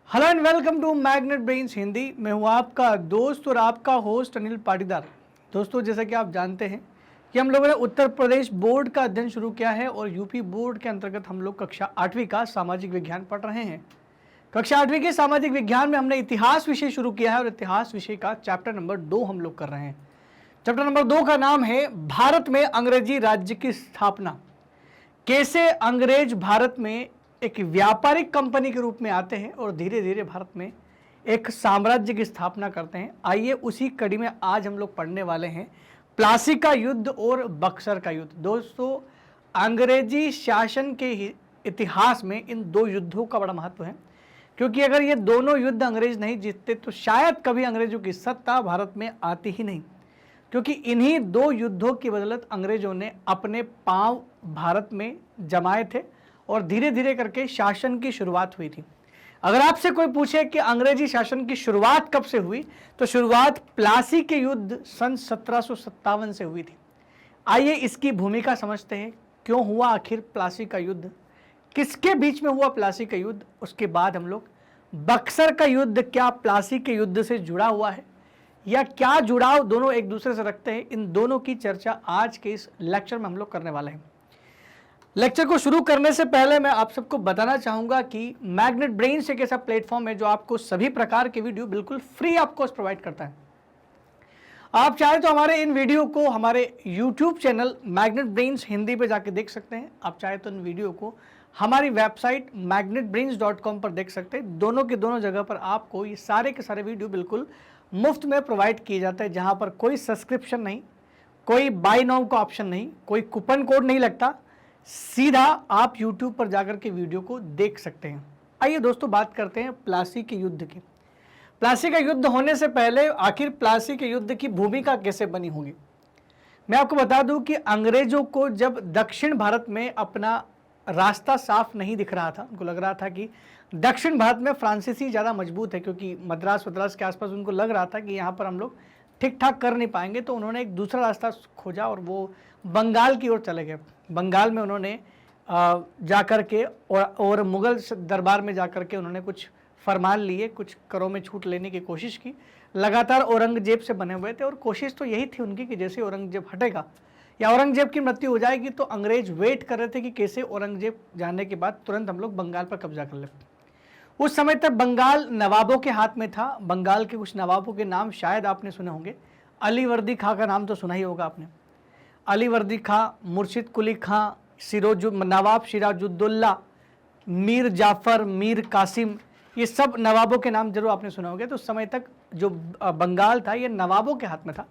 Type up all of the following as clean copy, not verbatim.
Hello and welcome to magnet brains Hindi. मैं हूं आपका दोस्त और आपका होस्ट अनिल पाटीदार। दोस्तों, जैसा कि आप जानते हैं कि हम लोगों ने उत्तर प्रदेश बोर्ड का अध्ययन शुरू किया है और यूपी बोर्ड के अंतर्गत हम लोग कक्षा 8वीं का सामाजिक विज्ञान पढ़ रहे हैं। कक्षा 8वीं के सामाजिक विज्ञान में हमने इतिहास विषय शुरू किया है और इतिहास विषय का चैप्टर नंबर 2 हम लोग कर रहे हैं। चैप्टर नंबर 2 का नाम है भारत में अंग्रेजी राज्य की स्थापना। कैसे अंग्रेज भारत में एक व्यापारिक कंपनी के रूप में आते हैं और धीरे धीरे भारत में एक साम्राज्य की स्थापना करते हैं। आइए उसी कड़ी में आज हम लोग पढ़ने वाले हैं प्लासी का युद्ध और बक्सर का युद्ध। दोस्तों, अंग्रेजी शासन के इतिहास में इन दो युद्धों का बड़ा महत्व है, क्योंकि अगर ये दोनों युद्ध अंग्रेज नहीं जीतते तो शायद कभी अंग्रेजों की सत्ता भारत में आती ही नहीं, क्योंकि इन्हीं दो युद्धों की बदौलत अंग्रेजों ने अपने पांव भारत में जमाए थे और धीरे धीरे करके शासन की शुरुआत हुई थी। अगर आपसे कोई पूछे कि अंग्रेजी शासन की शुरुआत कब से हुई, तो शुरुआत प्लासी के युद्ध सन 1757 से हुई थी। आइए इसकी भूमिका समझते हैं। क्यों हुआ आखिर प्लासी का युद्ध, किसके बीच में हुआ प्लासी का युद्ध, उसके बाद हम लोग बक्सर का युद्ध क्या प्लासी के युद्ध से जुड़ा हुआ है या क्या जुड़ाव दोनों एक दूसरे से रखते हैं, इन दोनों की चर्चा आज के इस लेक्चर में हम लोग करने वाले हैं। लेक्चर को शुरू करने से पहले मैं आप सबको बताना चाहूंगा कि मैग्नेट ब्रेन्स एक ऐसा प्लेटफॉर्म है जो आपको सभी प्रकार के वीडियो बिल्कुल फ्री आपको प्रोवाइड करता है। आप चाहे तो हमारे इन वीडियो को हमारे YouTube channel magnet brains Hindi पे जाके देख सकते हैं। आप चाहे तो इन वीडियो को हमारी वेबसाइट magnetbrains.com पर देख सकते हैं। दोनों के दोनों जगह पर आपको ये सारे के सारे वीडियो बिल्कुल मुफ्त में प्रोवाइड किए जाते हैं, जहां पर कोई सब्सक्रिप्शन नहीं, कोई बाय नाउ का ऑप्शन नहीं, कोई कूपन कोड नहीं लगता। सीधा आप YouTube पर जाकर के वीडियो को देख सकते हैं। आइए दोस्तों, बात करते हैं प्लासी के युद्ध की। प्लासी का युद्ध होने से पहले आखिर प्लासी के युद्ध की भूमिका कैसे बनी होगी, मैं आपको बता दूं कि अंग्रेजों को जब दक्षिण भारत में अपना रास्ता साफ नहीं दिख रहा था, उनको लग रहा था कि दक्षिण भारत में फ्रांसीसी ज़्यादा मजबूत है, क्योंकि मद्रास वद्रास के आसपास उनको लग रहा था कि यहाँ पर हम लोग ठीक ठाक कर नहीं पाएंगे, तो उन्होंने एक दूसरा रास्ता खोजा और वो बंगाल की ओर चले गए। बंगाल में उन्होंने जाकर के और मुगल दरबार में जाकर के उन्होंने कुछ फरमान लिए, कुछ करों में छूट लेने की कोशिश की। लगातार औरंगजेब से बने हुए थे और कोशिश तो यही थी उनकी कि जैसे औरंगजेब हटेगा या औरंगजेब की मृत्यु हो जाएगी तो अंग्रेज वेट कर रहे थे कि कैसे औरंगजेब जाने के बाद तुरंत हम लोग बंगाल पर कब्जा कर ले। उस समय तक बंगाल नवाबों के हाथ में था। बंगाल के कुछ नवाबों के नाम शायद आपने सुने होंगे। अलीवर्दी खां का नाम तो सुना ही होगा आपने। अलीवर्दी खां, मुर्शिद कुली खां, नवाब सिराजुद्दौला, मीर जाफ़र, मीर कासिम, ये सब नवाबों के नाम जरूर आपने सुने होंगे। तो उस समय तक जो बंगाल था ये नवाबों के हाथ में था।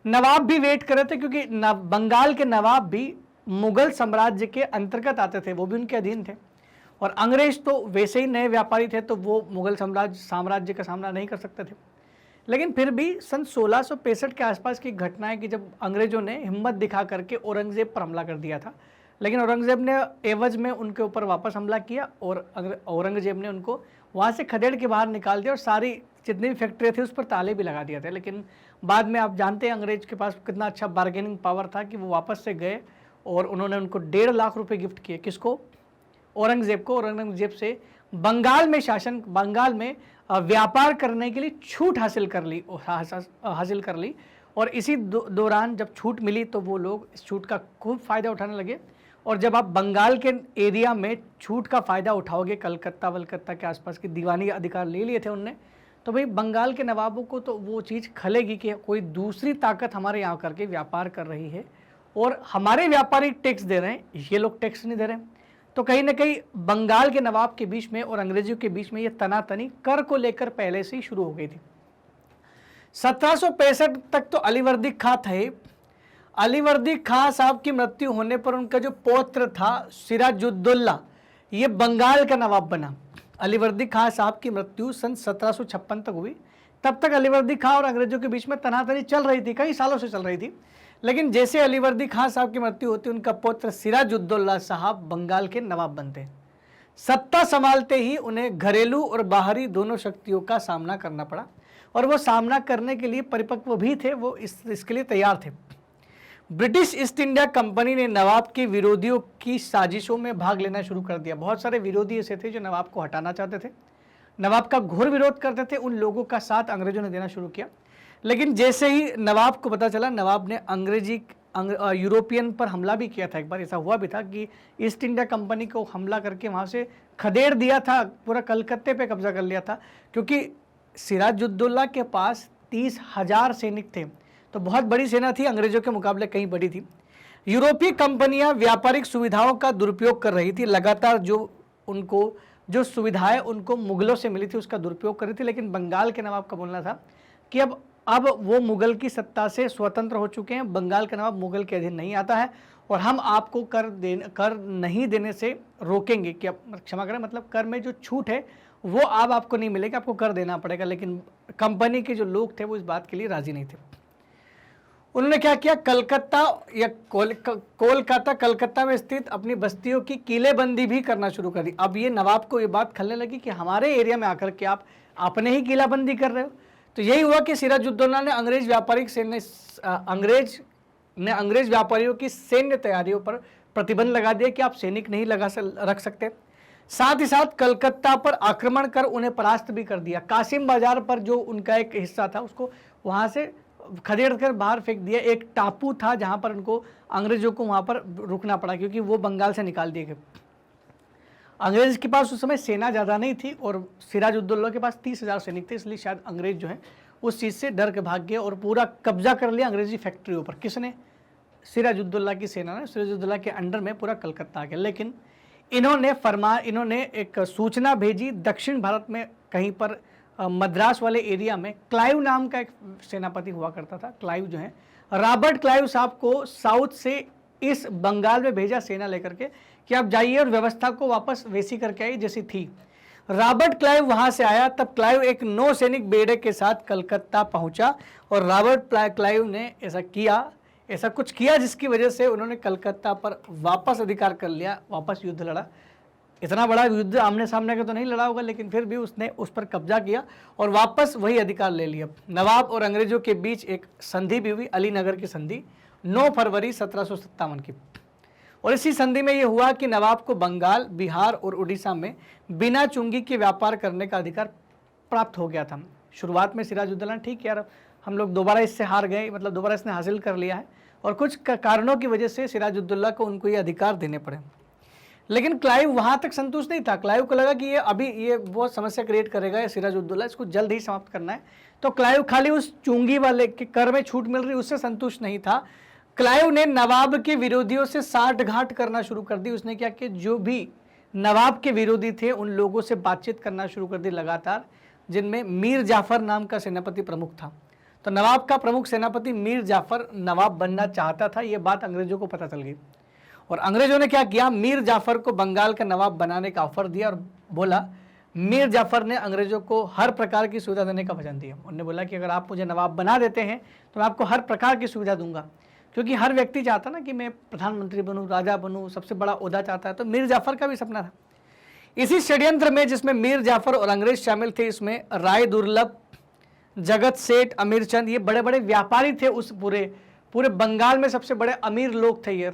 नवाब भी वेट कर रहे थे, क्योंकि बंगाल के नवाब भी मुगल साम्राज्य के अंतर्गत आते थे, वो भी उनके अधीन थे। और अंग्रेज तो वैसे ही नए व्यापारी थे, तो वो मुगल साम्राज्य का सामना नहीं कर सकते थे। लेकिन फिर भी सन 1665 के आसपास की घटना है कि जब अंग्रेजों ने हिम्मत दिखा करके औरंगजेब पर हमला कर दिया था, लेकिन औरंगजेब ने एवज में उनके ऊपर वापस हमला किया और औरंगजेब ने उनको वहाँ से खदेड़ के बाहर निकाल दिया और सारी जितनी भी फैक्ट्रियाँ थी उस पर ताले भी लगा दिए थे। लेकिन बाद में आप जानते हैं अंग्रेज के पास कितना अच्छा बार्गेनिंग पावर था कि वो वापस से गए और उन्होंने उनको 1.5 लाख रुपए गिफ्ट किए। किसको? औरंगजेब को। औरंगजेब से बंगाल में व्यापार करने के लिए छूट हासिल कर ली और इसी दौरान जब छूट मिली तो वो लोग इस छूट का खूब फ़ायदा उठाने लगे। और जब आप बंगाल के एरिया में छूट का फ़ायदा उठाओगे, कलकत्ता के आसपास के दीवानी अधिकार ले लिए थे उनने, तो भाई बंगाल के नवाबों को तो वो चीज़ खलेगी कि कोई दूसरी ताकत हमारे यहाँ करके व्यापार कर रही है और हमारे व्यापारी टैक्स दे रहे हैं, ये लोग टैक्स नहीं दे रहे हैं। तो कहीं ना कहीं बंगाल के नवाब के बीच में और अंग्रेजों के बीच में ये तनातनी कर को लेकर पहले से ही शुरू हो गई थी। 1765 तक तो अलीवर्दी खां थे। अलीवर्दी खां साहब की मृत्यु होने पर उनका जो पौत्र था सिराजुद्दौला, ये बंगाल का नवाब बना। अलीवर्दी खां साहब की मृत्यु सन 1756 तक हुई। तब तक अलीवर्दी खां और अंग्रेजों के बीच में तनातनी चल रही थी, कई सालों से चल रही थी। लेकिन जैसे अलीवर्दी खां साहब की मृत्यु होती, उनका पुत्र सिराजुद्दौला साहब बंगाल के नवाब बनते। सत्ता संभालते ही उन्हें घरेलू और बाहरी दोनों शक्तियों का सामना करना पड़ा और वो सामना करने के लिए परिपक्व भी थे, वो इसके लिए तैयार थे। ब्रिटिश ईस्ट इंडिया कंपनी ने नवाब के विरोधियों की साजिशों में भाग लेना शुरू कर दिया। बहुत सारे विरोधी ऐसे थे जो नवाब को हटाना चाहते थे। नवाब का घोर विरोध करते थे, उन लोगों का साथ अंग्रेजों ने देना शुरू किया। लेकिन जैसे ही नवाब को पता चला, नवाब ने यूरोपियन पर हमला भी किया था। एक बार ऐसा हुआ भी था कि ईस्ट इंडिया कंपनी को हमला करके वहाँ से खदेड़ दिया था, पूरा कलकत्ते पे कब्जा कर लिया था, क्योंकि सिराजुद्दौला के पास 30,000 सैनिक थे। तो बहुत बड़ी सेना थी, अंग्रेजों के मुकाबले कहीं बड़ी थी। यूरोपीय कंपनियां व्यापारिक सुविधाओं का दुरुपयोग कर रही थी, लगातार जो सुविधाएं उनको मुगलों से मिली थी उसका दुरुपयोग कर रही थी। लेकिन बंगाल के नवाब का बोलना था कि अब वो मुगल की सत्ता से स्वतंत्र हो चुके हैं, बंगाल का नवाब मुगल के अधीन नहीं आता है और हम आपको कर नहीं देने से रोकेंगे। कि क्षमा करें, मतलब कर में जो छूट है वो आपको नहीं मिलेगा, आपको कर देना पड़ेगा। लेकिन कंपनी के जो लोग थे वो इस बात के लिए राजी नहीं थे। उन्होंने क्या किया, कलकत्ता या कोलकाता कलकत्ता में स्थित अपनी बस्तियों की किलेबंदी भी करना शुरू कर दी। अब ये नवाब को ये बात खलने लगी कि हमारे एरिया में आकर के आप अपने ही किलाबंदी कर रहे हो। तो यही हुआ कि सिराजुद्दौला ने अंग्रेज व्यापारियों की सैन्य तैयारियों पर प्रतिबंध लगा दिया कि आप सैनिक नहीं रख सकते। साथ ही साथ कलकत्ता पर आक्रमण कर उन्हें परास्त भी कर दिया। कासिम बाजार पर जो उनका एक हिस्सा था उसको वहां से खदेड़ कर बाहर फेंक दिया। एक टापू था जहां पर उनको अंग्रेजों को वहां पर रुकना पड़ा, क्योंकि वो बंगाल से निकाल दिए गए। अंग्रेज के पास उस समय सेना ज़्यादा नहीं थी और सिराजुद्दौला के पास 30,000 सैनिक थे, इसलिए शायद अंग्रेज जो हैं उस चीज़ से डर के भाग गए और पूरा कब्जा कर लिया अंग्रेजी फैक्ट्रियों पर। किसने? सिराजुद्दौला की सेना ने। सिराजुद्दौला के अंडर में पूरा कलकत्ता आ गया। लेकिन इन्होंने एक सूचना भेजी दक्षिण भारत में कहीं पर मद्रास वाले एरिया में। क्लाइव नाम का एक सेनापति हुआ करता था। क्लाइव जो है, रॉबर्ट क्लाइव साहब को साउथ से इस बंगाल में भेजा सेना लेकर के कि आप जाइए और व्यवस्था को वापस वैसी करके आइए जैसी थी। रॉबर्ट क्लाइव वहां से आया, तब क्लाइव एक नौसैनिक बेड़े के साथ कलकत्ता पहुंचा और रॉबर्ट क्लाइव ने ऐसा कुछ किया जिसकी वजह से उन्होंने कलकत्ता पर वापस अधिकार कर लिया, वापस युद्ध लड़ा। इतना बड़ा युद्ध आमने सामने का तो नहीं लड़ा होगा, लेकिन फिर भी उसने उस पर कब्जा किया और वापस वही अधिकार ले लिया। नवाब और अंग्रेजों के बीच एक संधि भी हुई, अलीनगर की संधि, 9 फरवरी 1757 की। और इसी संधि में यह हुआ कि नवाब को बंगाल, बिहार और उड़ीसा में बिना चुंगी के व्यापार करने का अधिकार प्राप्त हो गया था। शुरुआत में सिराजुद्दौला ठीक यार हम लोग दोबारा इससे हार गए, मतलब दोबारा इसने हासिल कर लिया है, और कुछ कारणों की वजह से सिराजुद्दौला को उनको ये अधिकार देने पड़े। लेकिन क्लाइव वहां तक संतुष्ट नहीं था। क्लाइव को लगा कि ये बहुत समस्या क्रिएट करेगा ये सिराजुद्दौला, इसको जल्द ही समाप्त करना है। तो क्लाइव खाली उस चुंगी वाले के कर में छूट मिल रही उससे संतुष्ट नहीं था। क्लाइव ने नवाब के विरोधियों से साठगांठ करना शुरू कर दी। उसने क्या कि जो भी नवाब के विरोधी थे उन लोगों से बातचीत करना शुरू कर दी लगातार, जिनमें मीर जाफर नाम का सेनापति प्रमुख था। तो नवाब का प्रमुख सेनापति मीर जाफर नवाब बनना चाहता था। ये बात अंग्रेजों को पता चल गई और अंग्रेजों ने क्या किया, मीर जाफर को बंगाल का नवाब बनाने का ऑफर दिया और बोला, मीर जाफर ने अंग्रेजों को हर प्रकार की सुविधा देने का वचन दिया। उन्होंने बोला कि अगर आप मुझे नवाब बना देते हैं तो मैं आपको हर प्रकार की सुविधा दूंगा, क्योंकि हर व्यक्ति चाहता ना कि मैं प्रधानमंत्री बनूं, राजा बनूं, सबसे बड़ा ओहदा चाहता है। तो मीर जाफर का भी सपना था। इसी षड्यंत्र में जिसमें मीर जाफर और अंग्रेज शामिल थे, इसमें राय दुर्लभ, जगत सेठ, अमीर चंद, ये बड़े बड़े व्यापारी थे। उस पूरे बंगाल में सबसे बड़े अमीर लोग थे ये।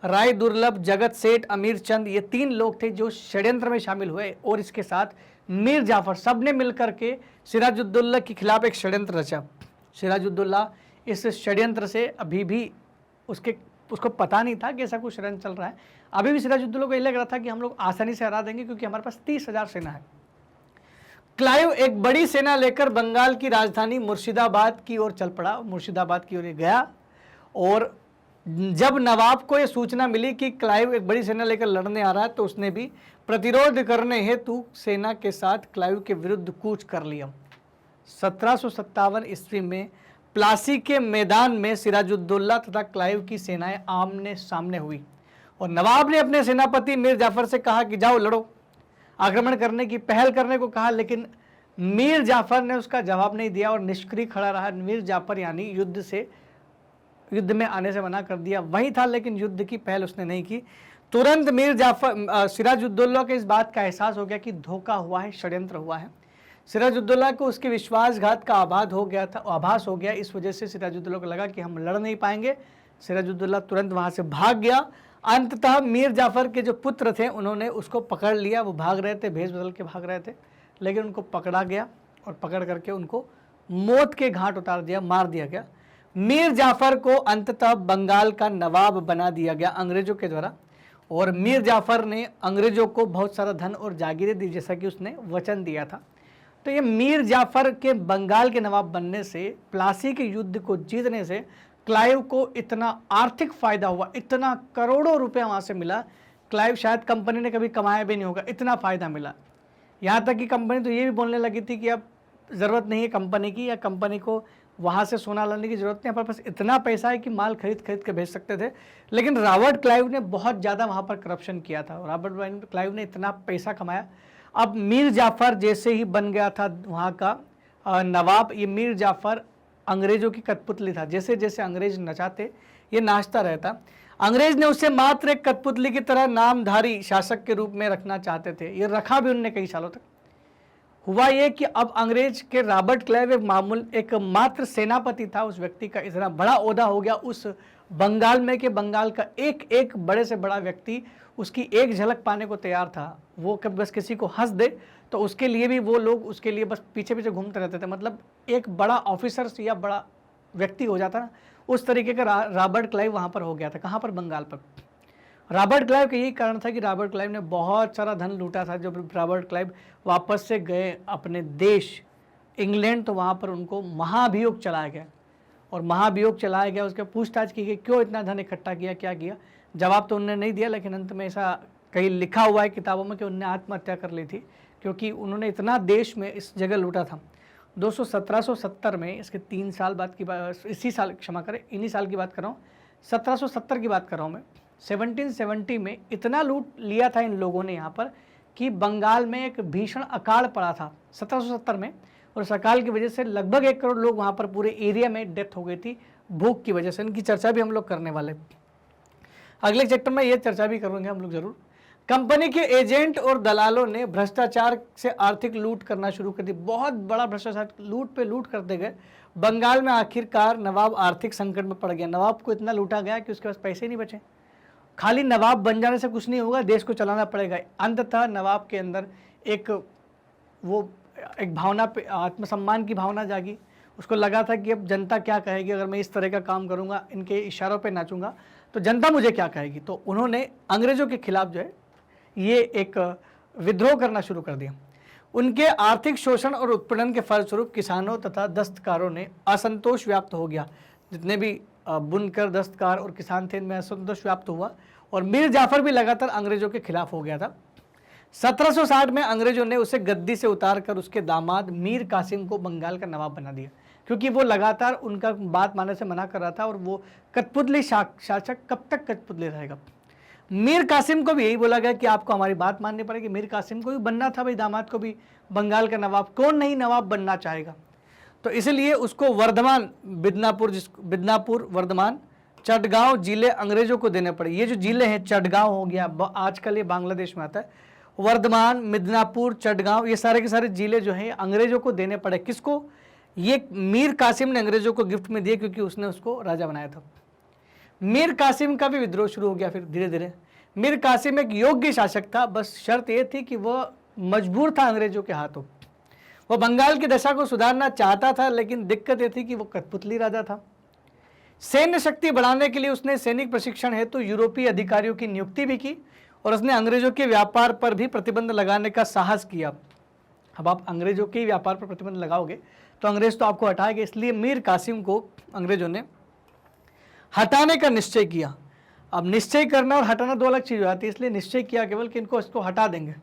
राय दुर्लभ, जगत सेठ, अमीर चंद, ये 3 लोग थे जो षड्यंत्र में शामिल हुए और इसके साथ मीर जाफर, सब ने मिलकर के सिराजुद्दौला के खिलाफ एक षड्यंत्र रचा। सिराजुद्दौला इस षड्यंत्र से अभी भी उसको पता नहीं था कि ऐसा कुछ षड्यंत्र चल रहा है। अभी भी सिराजुद्दौला को ये लग रहा था कि हम लोग आसानी से हरा देंगे क्योंकि हमारे पास 30,000 सेना है। क्लाइव एक बड़ी सेना लेकर बंगाल की राजधानी मुर्शिदाबाद की ओर चल पड़ा। मुर्शिदाबाद की ओर गया और जब नवाब को यह सूचना मिली कि क्लाइव एक बड़ी सेना लेकर लड़ने आ रहा है तो उसने भी प्रतिरोध करने हेतु सेना के साथ क्लाइव के विरुद्ध कूच कर लिया। 1757 ईस्वी में प्लासी के मैदान में सिराजुद्दौला तथा क्लाइव की सेनाएं आमने सामने हुई और नवाब ने अपने सेनापति मीर जाफर से कहा कि जाओ लड़ो, आक्रमण करने की पहल करने को कहा। लेकिन मीर जाफर ने उसका जवाब नहीं दिया और निष्क्रिय खड़ा रहा। मीर जाफर यानी युद्ध में आने से मना कर दिया वही था, लेकिन युद्ध की पहल उसने नहीं की। तुरंत सिराजुद्दौला को इस बात का एहसास हो गया कि धोखा हुआ है, षड्यंत्र हुआ है। सिराजुद्दौला को उसके विश्वासघात का आभास हो गया। इस वजह से सिराजुद्दौला को लगा कि हम लड़ नहीं पाएंगे। सिराजुद्दौला तुरंत वहां से भाग गया। अंततः मीर जाफर के जो पुत्र थे उन्होंने उसको पकड़ लिया। वो भाग रहे थे, भेष बदल के भाग रहे थे। लेकिन उनको पकड़ा गया और पकड़ करके उनको मौत के घाट उतार दिया, मार दिया गया। मीर जाफर को अंततः बंगाल का नवाब बना दिया गया अंग्रेजों के द्वारा, और मीर जाफर ने अंग्रेजों को बहुत सारा धन और जागीरें दी, जैसा कि उसने वचन दिया था। तो ये मीर जाफर के बंगाल के नवाब बनने से, प्लासी के युद्ध को जीतने से क्लाइव को इतना आर्थिक फायदा हुआ, इतना करोड़ों रुपया वहाँ से मिला, क्लाइव शायद कंपनी ने कभी कमाया भी नहीं होगा, इतना फ़ायदा मिला। यहाँ तक कि कंपनी तो ये भी बोलने लगी थी कि अब ज़रूरत नहीं है कंपनी की, या कंपनी को वहाँ से सोना लाने की ज़रूरत नहीं, हमारे पास इतना पैसा है कि माल खरीद के भेज सकते थे। लेकिन रॉबर्ट क्लाइव ने बहुत ज़्यादा वहाँ पर करप्शन किया था। रॉबर्ट क्लाइव ने इतना पैसा कमाया। अब मीर जाफ़र जैसे ही बन गया था वहाँ का नवाब, ये मीर जाफ़र अंग्रेज़ों की कठपुतली था। जैसे जैसे अंग्रेज़ नचाते ये नाचता रहता। अंग्रेज़ ने उसे मात्र एक कठपुतली की तरह नामधारी शासक के रूप में रखना चाहते थे। ये रखा भी उनने कई सालों तक। हुआ ये कि अब अंग्रेज के रॉबर्ट क्लाइव एक मात्र सेनापति था, उस व्यक्ति का इतना बड़ा ओहदा हो गया उस बंगाल में कि बंगाल का एक एक बड़े से बड़ा व्यक्ति उसकी एक झलक पाने को तैयार था। वो कब बस किसी को हंस दे तो उसके लिए भी वो लोग उसके लिए बस पीछे पीछे घूमते रहते थे। मतलब एक बड़ा ऑफिसर या बड़ा व्यक्ति हो जाता ना, उस तरीके का रॉबर्ट क्लाइव वहाँ पर हो गया था। कहाँ पर? बंगाल पर। रॉबर्ट क्लाइव का यही कारण था कि रॉबर्ट क्लाइव ने बहुत सारा धन लूटा था। जब रॉबर्ट क्लाइव वापस से गए अपने देश इंग्लैंड, तो वहाँ पर उनको महाभियोग चलाया गया, और महाभियोग चलाया गया, उसके पूछताछ की गई क्यों इतना धन इकट्ठा किया, क्या किया। जवाब तो उन्होंने नहीं दिया, लेकिन अंत में ऐसा कहीं लिखा हुआ है किताबों में कि उन्होंने आत्महत्या कर ली थी, क्योंकि उन्होंने इतना देश में इस जगह लूटा था। 1770 में, इसके 3 साल बाद की बात, इसी साल, क्षमा करें, इन्हीं साल की बात कर रहा हूँ, 1770 की बात कर रहा हूँ मैं। 1770 में इतना लूट लिया था इन लोगों ने यहाँ पर कि बंगाल में एक भीषण अकाल पड़ा था 1770 में, और उस अकाल की वजह से लगभग 1 करोड़ लोग वहाँ पर पूरे एरिया में डेथ हो गई थी भूख की वजह से। इनकी चर्चा भी हम लोग करने वाले, अगले चैप्टर में ये चर्चा भी करेंगे हम लोग जरूर। कंपनी के एजेंट और दलालों ने भ्रष्टाचार से आर्थिक लूट करना शुरू कर दी। बहुत बड़ा भ्रष्टाचार, लूट पे लूट करते गए। बंगाल में आखिरकार नवाब आर्थिक संकट में पड़ गया। नवाब को इतना लूटा गया कि उसके पास पैसे नहीं बचे। खाली नवाब बन जाने से कुछ नहीं होगा, देश को चलाना पड़ेगा। अंततः नवाब के अंदर एक भावना, आत्मसम्मान की भावना जागी। उसको लगा था कि अब जनता क्या कहेगी, अगर मैं इस तरह का काम करूंगा, इनके इशारों पे नाचूंगा, तो जनता मुझे क्या कहेगी। तो उन्होंने अंग्रेजों के खिलाफ जो है ये एक विद्रोह करना शुरू कर दिया। उनके आर्थिक शोषण और उत्पीड़न के फलस्वरूप किसानों तथा दस्तकारों ने असंतोष व्याप्त हो गया। जितने भी बुनकर, दस्तकार और किसान थे, इनमें असंतोष व्याप्त हुआ, और मीर जाफर भी लगातार अंग्रेजों के खिलाफ हो गया था। 1760 में अंग्रेजों ने उसे गद्दी से उतार कर उसके दामाद मीर कासिम को बंगाल का नवाब बना दिया, क्योंकि वो लगातार उनका बात मानने से मना कर रहा था, और वो कठपुतली शासक कब तक कठपुतली रहेगा। मीर कासिम को भी यही बोला गया कि आपको हमारी बात माननी पड़ेगी। मीर कासिम को भी बनना था भाई, दामाद को भी बंगाल का नवाब, कौन नहीं नवाब बनना चाहेगा। तो इसलिए उसको वर्धमान, बिदनापुर, वर्धमान, चटगांव जिले अंग्रेजों को देने पड़े। ये जो जिले हैं, चटगांव हो गया, आजकल ये बांग्लादेश में आता है, वर्धमान, मिदनापुर, चटगांव, ये सारे के सारे जिले जो हैं अंग्रेजों को देने पड़े। किसको? ये मीर कासिम ने अंग्रेजों को गिफ्ट में दिए, क्योंकि उसने उसको राजा बनाया था। मीर कासिम का भी विद्रोह शुरू हो गया फिर धीरे धीरे। मीर कासिम एक योग्य शासक था, बस शर्त यह थी कि वह मजबूर था अंग्रेजों के हाथों। वह बंगाल की दशा को सुधारना चाहता था, लेकिन दिक्कत यह थी कि वो कठपुतली राजा था। सैन्य शक्ति बढ़ाने के लिए उसने सैनिक प्रशिक्षण हेतु यूरोपीय अधिकारियों की नियुक्ति भी की, और उसने अंग्रेजों के व्यापार पर भी प्रतिबंध लगाने का साहस किया। अब आप अंग्रेजों के व्यापार पर प्रतिबंध लगाओगे तो अंग्रेज तो आपको हटाएंगे, इसलिए मीर कासिम को अंग्रेजों ने हटाने का निश्चय किया। अब निश्चय करना और हटाना दो अलग चीज हो जाती है, इसलिए निश्चय किया केवल कि इनको इसको हटा देंगे।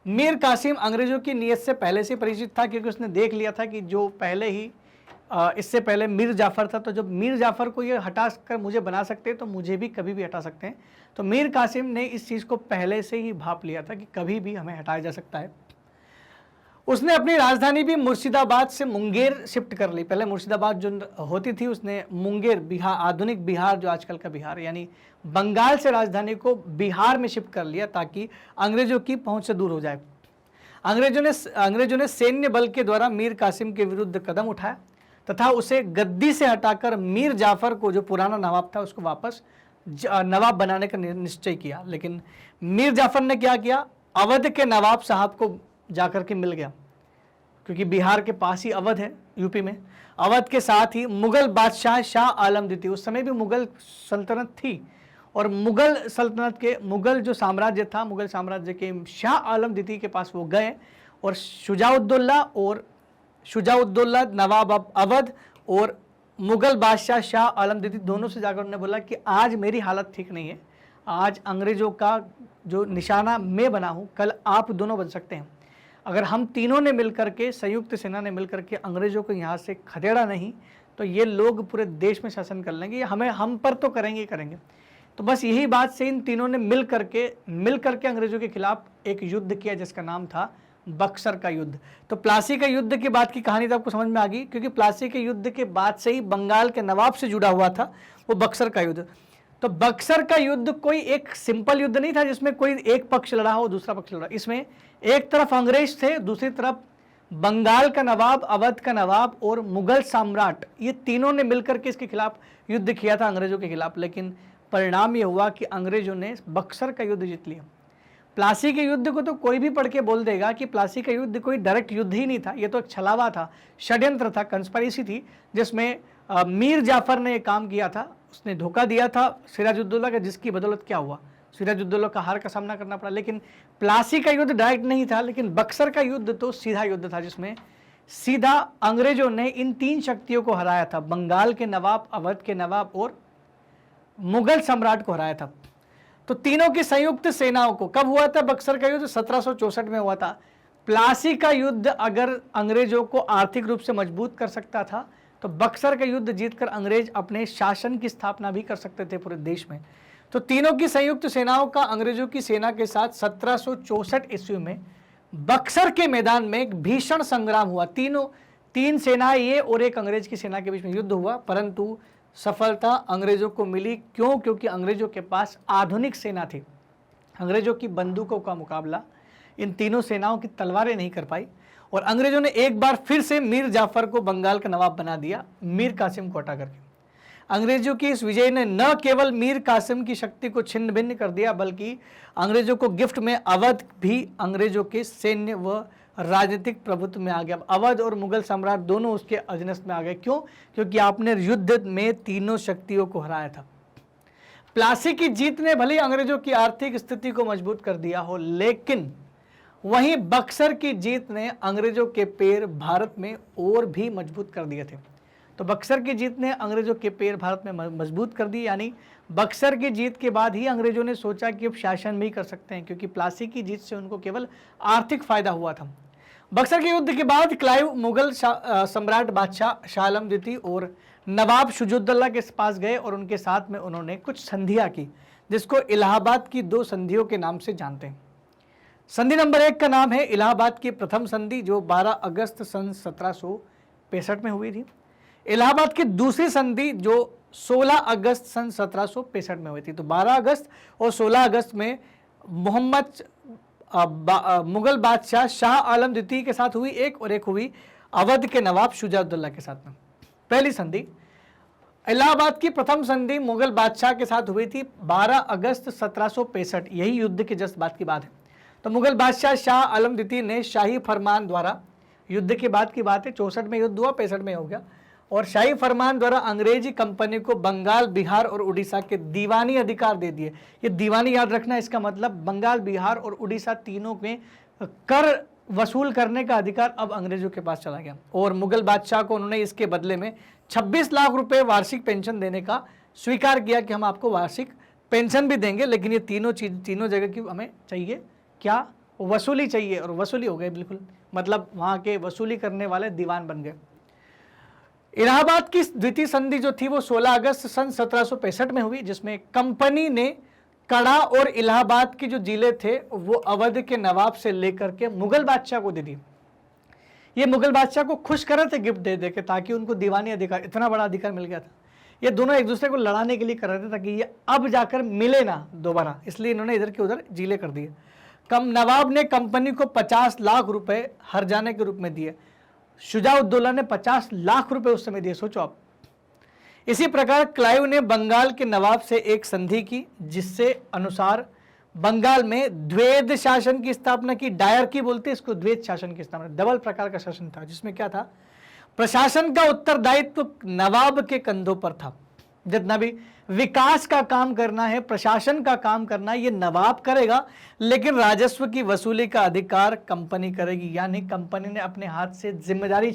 मीर कासिम अंग्रेजों की नीयत से पहले से परिचित था, क्योंकि उसने देख लिया था कि जो पहले ही इससे पहले मीर जाफ़र था, तो जब मीर जाफ़र को ये हटा कर मुझे बना सकते हैं तो मुझे भी कभी भी हटा सकते हैं। तो मीर कासिम ने इस चीज़ को पहले से ही भाप लिया था कि कभी भी हमें हटाया जा सकता है। उसने अपनी राजधानी भी मुर्शिदाबाद से मुंगेर शिफ्ट कर ली। पहले मुर्शिदाबाद जो होती थी, उसने मुंगेर, बिहार, आधुनिक बिहार जो आजकल का बिहार, यानी बंगाल से राजधानी को बिहार में शिफ्ट कर लिया, ताकि अंग्रेजों की पहुंच से दूर हो जाए। अंग्रेजों ने सैन्य बल के द्वारा मीर कासिम के विरुद्ध कदम उठाया तथा उसे गद्दी से हटाकर मीर जाफ़र को, जो पुराना नवाब था, उसको वापस नवाब बनाने का निश्चय किया। लेकिन मीर जाफ़र ने क्या किया, अवध के नवाब साहब को जाकर के मिल गया। क्योंकि बिहार के पास ही अवध है, यूपी में। अवध के साथ ही मुगल बादशाह शाह आलम द्वितीय, उस समय भी मुगल सल्तनत थी, और मुगल सल्तनत के मुगल जो साम्राज्य था, मुगल साम्राज्य के शाह आलम द्वितीय के पास वो गए, और शुजाउद्दौला नवाब अवध और मुगल बादशाह शाह आलम द्वितीय दोनों से जाकर उन्होंने बोला कि आज मेरी हालत ठीक नहीं है, आज अंग्रेजों का जो निशाना मैं बना हूँ, कल आप दोनों बन सकते हैं। अगर हम तीनों ने मिलकर के, संयुक्त सेना ने मिलकर के अंग्रेजों को यहाँ से खदेड़ा नहीं तो ये लोग पूरे देश में शासन कर लेंगे, हम पर तो करेंगे। तो बस यही बात से इन तीनों ने मिल करके अंग्रेजों के खिलाफ एक युद्ध किया जिसका नाम था बक्सर का युद्ध। तो प्लासी का युद्ध के बाद की कहानी तो आपको समझ में आ गई, क्योंकि प्लासी के युद्ध के बाद से ही बंगाल के नवाब से जुड़ा हुआ था वो बक्सर का युद्ध। तो बक्सर का युद्ध कोई एक सिंपल युद्ध नहीं था जिसमें कोई एक पक्ष लड़ा हो दूसरा पक्ष लड़ा। इसमें एक तरफ अंग्रेज थे, दूसरी तरफ बंगाल का नवाब, अवध का नवाब और मुगल सम्राट, ये तीनों ने मिलकर के इसके खिलाफ युद्ध किया था अंग्रेजों के खिलाफ। लेकिन परिणाम ये हुआ कि अंग्रेजों ने बक्सर का युद्ध जीत लिया। प्लासी के युद्ध को तो कोई भी पढ़ के बोल देगा कि प्लासी का युद्ध कोई डायरेक्ट युद्ध ही नहीं था, ये तो एक छलावा था, षड्यंत्र था, कंस्पिरेसी थी, जिसमें मीर जाफर ने काम किया था। उसने धोखा दिया था सिराजुद्दौला का, जिसकी बदौलत क्या हुआ, सिराजुद्दौला का हार का सामना करना पड़ा। लेकिन प्लासी का युद्ध डायरेक्ट नहीं था, लेकिन बक्सर का युद्ध तो सीधा युद्ध था, जिसमें सीधा अंग्रेजों ने इन तीन शक्तियों को हराया था, बंगाल के नवाब, अवध के नवाब और मुगल सम्राट को हराया था। तो तीनों की संयुक्त सेनाओं को कब हुआ था बक्सर का युद्ध? 1764 में हुआ था। प्लासी का युद्ध अगर अंग्रेजों को आर्थिक रूप से मजबूत कर सकता था तो बक्सर का युद्ध जीतकर अंग्रेज अपने शासन की स्थापना भी कर सकते थे पूरे देश में। तो तीनों की संयुक्त सेनाओं का अंग्रेजों की सेना के साथ 1764 ईस्वी में बक्सर के मैदान में एक भीषण संग्राम हुआ। तीन सेनाएं ये और एक अंग्रेज की सेना के बीच में युद्ध हुआ, परंतु सफलता अंग्रेजों को मिली। क्यों? क्योंकि अंग्रेजों के पास आधुनिक सेना थी। अंग्रेजों की बंदूकों का मुकाबला इन तीनों सेनाओं की तलवारें नहीं कर पाई, और अंग्रेजों ने एक बार फिर से मीर जाफर को बंगाल का नवाब बना दिया, मीर कासिम को हटा करके। अंग्रेजों की इस विजय ने न केवल मीर कासिम की शक्ति को छिन्न भिन्न कर दिया, बल्कि अंग्रेजों को गिफ्ट में अवध भी अंग्रेजों के सैन्य व राजनीतिक प्रभुत्व में आ गया। अवध और मुगल सम्राट दोनों उसके अधीनस्थ में आ गए। क्यों? क्योंकि आपने युद्ध में तीनों शक्तियों को हराया था। प्लासी की जीत ने भले अंग्रेजों की आर्थिक स्थिति को मजबूत कर दिया हो, लेकिन वहीं बक्सर की जीत ने अंग्रेजों के पैर भारत में और भी मजबूत कर दिए थे। तो बक्सर की जीत ने अंग्रेजों के पैर भारत में मजबूत कर दिए, यानी बक्सर की जीत के बाद ही अंग्रेजों ने सोचा कि अब शासन भी कर सकते हैं, क्योंकि प्लासी की जीत से उनको केवल आर्थिक फायदा हुआ था। बक्सर के युद्ध के बाद क्लाइव मुगल सम्राट बादशाह शाह आलम द्वितीय और नवाब शुजाउद्दौला के पास गए और उनके साथ में उन्होंने कुछ संधियां की, जिसको इलाहाबाद की 2 संधियों के नाम से जानते हैं। संधि नंबर 1 का नाम है इलाहाबाद की प्रथम संधि, जो 12 अगस्त सन 1765 में हुई थी। इलाहाबाद की दूसरी संधि जो 16 अगस्त सन 1765 में हुई थी। तो 12 अगस्त और 16 अगस्त में मुगल बादशाह शाह आलम द्वितीय के साथ हुई एक, और एक हुई अवध के नवाब शुजाउद्दौला के साथ में। पहली संधि इलाहाबाद की प्रथम संधि मुगल बादशाह के साथ हुई थी 12 अगस्त 1765, यही युद्ध के जस्ट बाद की बात है। तो मुगल बादशाह शाह आलम द्वितीय ने शाही फरमान द्वारा, युद्ध के बाद की बात है, 64 में युद्ध हुआ, 65 में हो गया, और शाही फरमान द्वारा अंग्रेजी कंपनी को बंगाल, बिहार और उड़ीसा के दीवानी अधिकार दे दिए। ये दीवानी याद रखना, इसका मतलब बंगाल, बिहार और उड़ीसा तीनों में कर वसूल करने का अधिकार अब अंग्रेजों के पास चला गया। और मुगल बादशाह को उन्होंने इसके बदले में 26 लाख रुपए वार्षिक पेंशन देने का स्वीकार किया कि हम आपको वार्षिक पेंशन भी देंगे, लेकिन ये तीनों जगह की हमें चाहिए क्या? वसूली चाहिए, और वसूली हो गई बिल्कुल, मतलब वहाँ के वसूली करने वाले दीवान बन गए। इलाहाबाद की द्वितीय संधि जो थी वो 16 अगस्त सन 1765 में हुई, जिसमें कंपनी ने कड़ा और इलाहाबाद के जो जिले थे वो अवध के नवाब से लेकर के मुगल बादशाह को दे दी। ये मुगल बादशाह को खुश कर रहे थे गिफ्ट दे दे के, ताकि उनको दीवानी अधिकार, इतना बड़ा अधिकार मिल गया था। ये दोनों एक दूसरे को लड़ाने के लिए कर रहे थे ताकि ये अब जाकर मिले ना दोबारा, इसलिए इन्होंने इधर के उधर जिले कर दिए। नवाब ने कंपनी को 50 लाख रुपए हर जाने के रूप में दिए। शुजाउद्दौला ने 50 लाख रुपए उस समय दिए, सोचो आप। इसी प्रकार क्लाइव ने बंगाल के नवाब से एक संधि की, जिससे अनुसार बंगाल में द्वैध शासन की स्थापना की। डायर की बोलते इसको, द्वैध शासन की स्थापना। डबल प्रकार का शासन था, जिसमें क्या था, प्रशासन का उत्तरदायित्व नवाब के कंधों पर था। जितना भी विकास का काम करना है, प्रशासन का काम करना है, ये नवाब करेगा, लेकिन राजस्व की वसूली का अधिकार कंपनी करेगी। यानी कंपनी ने अपने हाथ से जिम्मेदारी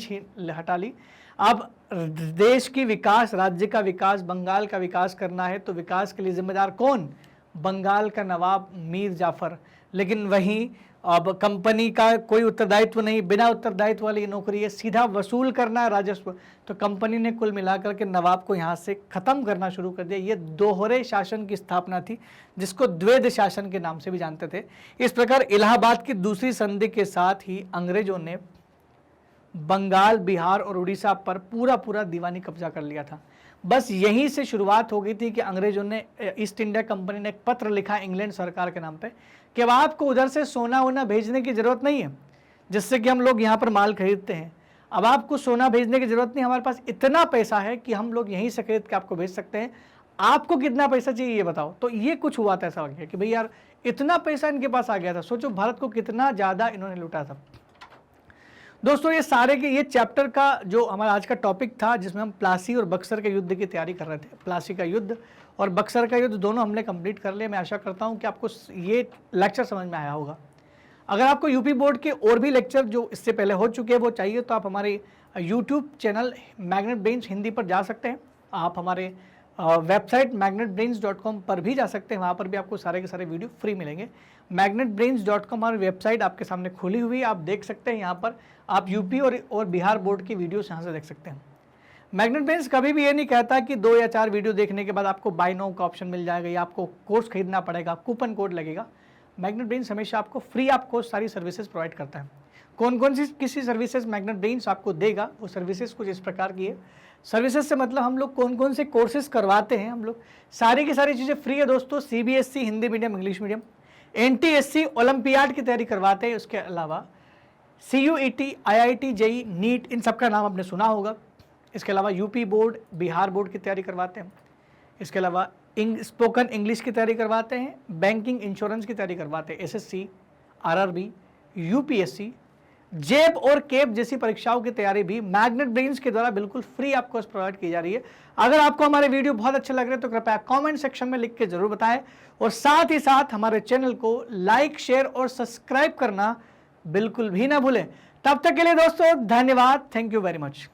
हटा ली। अब देश की विकास, राज्य का विकास, बंगाल का विकास करना है, तो विकास के लिए जिम्मेदार कौन? बंगाल का नवाब मीर जाफर। लेकिन वहीं अब कंपनी का कोई उत्तरदायित्व नहीं, बिना उत्तरदायित्व वाली नौकरी है, सीधा वसूल करना है राजस्व। तो कंपनी ने कुल मिलाकर के नवाब को यहाँ से खत्म करना शुरू कर दिया। ये दोहरे शासन की स्थापना थी, जिसको द्वैध शासन के नाम से भी जानते थे। इस प्रकार इलाहाबाद की दूसरी संधि के साथ ही अंग्रेजों ने बंगाल, बिहार और उड़ीसा पर पूरा दीवानी कब्जा कर लिया था। बस यहीं से शुरुआत हो गई थी कि अंग्रेजों ने, ईस्ट इंडिया कंपनी ने एक पत्र लिखा इंग्लैंड सरकार के नाम पे कि अब आपको उधर से सोना वोना भेजने की ज़रूरत नहीं है, जिससे कि हम लोग यहाँ पर माल खरीदते हैं। अब आपको सोना भेजने की ज़रूरत नहीं, हमारे पास इतना पैसा है कि हम लोग यहीं से खरीद के आपको भेज सकते हैं। आपको कितना पैसा चाहिए ये बताओ। तो ये कुछ हुआ था, ऐसा हो गया कि भाई यार इतना पैसा इनके पास आ गया था। सोचो भारत को कितना ज़्यादा इन्होंने लूटा था। दोस्तों ये सारे के, ये चैप्टर का जो हमारा आज का टॉपिक था, जिसमें हम प्लासी और बक्सर के युद्ध की तैयारी कर रहे थे। प्लासी का युद्ध और बक्सर का युद्ध दोनों हमने कंप्लीट कर लिए। मैं आशा करता हूं कि आपको ये लेक्चर समझ में आया होगा। अगर आपको यूपी बोर्ड के और भी लेक्चर जो इससे पहले हो चुके हैं वो चाहिए, तो आप हमारे YouTube channel magnet brains Hindi पर जा सकते हैं। आप हमारे वेबसाइट magnetbrains.com पर भी जा सकते हैं, वहाँ पर भी आपको सारे के सारे वीडियो फ्री मिलेंगे। magnetbrains.com हमारी वेबसाइट आपके सामने खुली हुई है, आप देख सकते हैं। यहाँ पर आप यूपी और बिहार बोर्ड की वीडियोस यहाँ से देख सकते हैं। मैग्नेट ब्रेन्स कभी भी ये नहीं कहता कि 2 या 4 वीडियो देखने के बाद आपको बाय नाउ का ऑप्शन मिल जाएगा या आपको कोर्स खरीदना पड़ेगा, कूपन कोड लगेगा। मैग्नेट ब्रेन्स हमेशा आपको फ्री ऑफ कॉस्ट सारी सर्विसेज प्रोवाइड करता है। कौन कौन सी किसी सर्विसेज मैग्नेट ब्रेन्स आपको देगा, वो सर्विसेज कुछ इस प्रकार की है। सर्विसेज से मतलब हम लोग कौन कौन से कोर्सेज करवाते हैं, हम लोग सारी की सारी चीज़ें फ्री है दोस्तों। CBSE Hindi medium, English medium, NTSC olympiad की तैयारी करवाते हैं। उसके अलावा CUET, IIT, JEE, नीट, इन सब का नाम आपने सुना होगा। इसके अलावा यूपी बोर्ड, बिहार बोर्ड की तैयारी करवाते हैं। इसके अलावा स्पोकन इंग्लिश की तैयारी करवाते हैं, बैंकिंग इंश्योरेंस की तैयारी करवाते हैं, SSC, RRB, UPSC, जेब और केप जैसी परीक्षाओं की तैयारी भी मैग्नेट ब्रेन्स के द्वारा बिल्कुल फ्री आपको प्रोवाइड की जा रही है। अगर आपको हमारे वीडियो बहुत अच्छे लग रहे हैं तो कृपया कमेंट सेक्शन में लिख के जरूर बताएं, और साथ ही साथ हमारे चैनल को लाइक, शेयर और सब्सक्राइब करना बिल्कुल भी ना भूलें। तब तक के लिए दोस्तों धन्यवाद। Thank you very much.